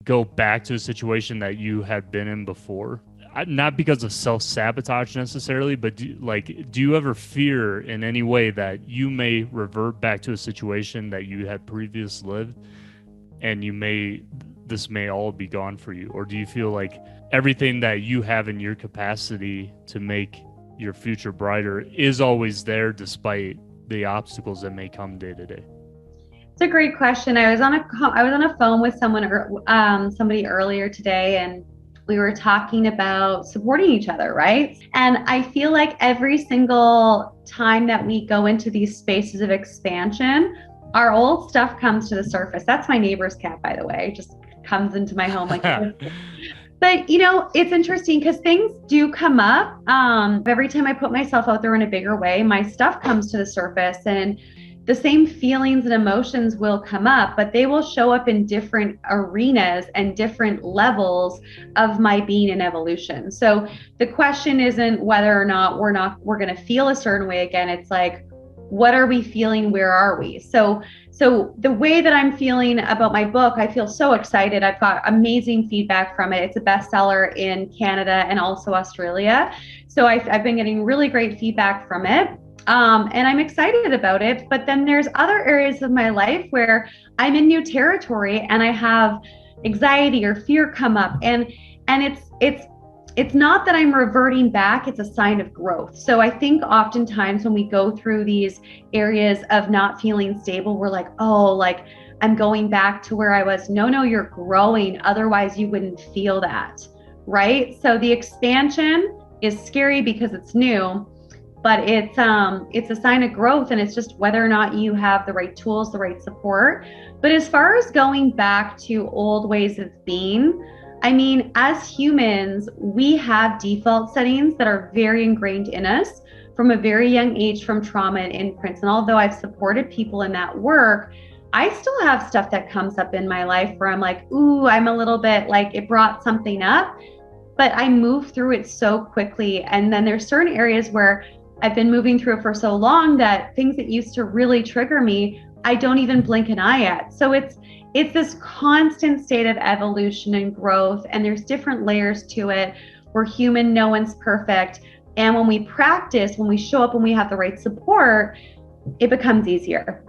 go back to a situation that you had been in before? Not because of self-sabotage necessarily, but do you ever fear in any way that you may revert back to a situation that you had previously lived, and this may all be gone for you? Or do you feel like everything that you have in your capacity to make your future brighter is always there despite the obstacles that may come day to day? It's a great question. I was on a phone with somebody earlier today, and we were talking about supporting each other, right? And I feel like every single time that we go into these spaces of expansion, our old stuff comes to the surface. That's my neighbor's cat, by the way. It just comes into my home like But it's interesting because things do come up. Every time I put myself out there in a bigger way, my stuff comes to the surface, and the same feelings and emotions will come up, but they will show up in different arenas and different levels of my being and evolution. So the question isn't whether or not we're going to feel a certain way again. It's like, what are we feeling? Where are we? So the way that I'm feeling about my book, I feel so excited. I've got amazing feedback from it. It's a bestseller in Canada and also Australia. So I've been getting really great feedback from it. And I'm excited about it. But then there's other areas of my life where I'm in new territory and I have anxiety or fear come up. And it's not that I'm reverting back, it's a sign of growth. So I think oftentimes when we go through these areas of not feeling stable, we're like, oh, like I'm going back to where I was. No, you're growing. Otherwise you wouldn't feel that, right? So the expansion is scary because it's new, but it's a sign of growth, and it's just whether or not you have the right tools, the right support. But as far as going back to old ways of being, I mean, as humans, we have default settings that are very ingrained in us from a very young age, from trauma and imprints. And although I've supported people in that work, I still have stuff that comes up in my life where I'm like, ooh, I'm a little bit like it brought something up, but I move through it so quickly. And then there's certain areas where I've been moving through it for so long that things that used to really trigger me, I don't even blink an eye at. So it's this constant state of evolution and growth, and there's different layers to it. We're human, no one's perfect. And when we practice, when we show up and we have the right support, it becomes easier.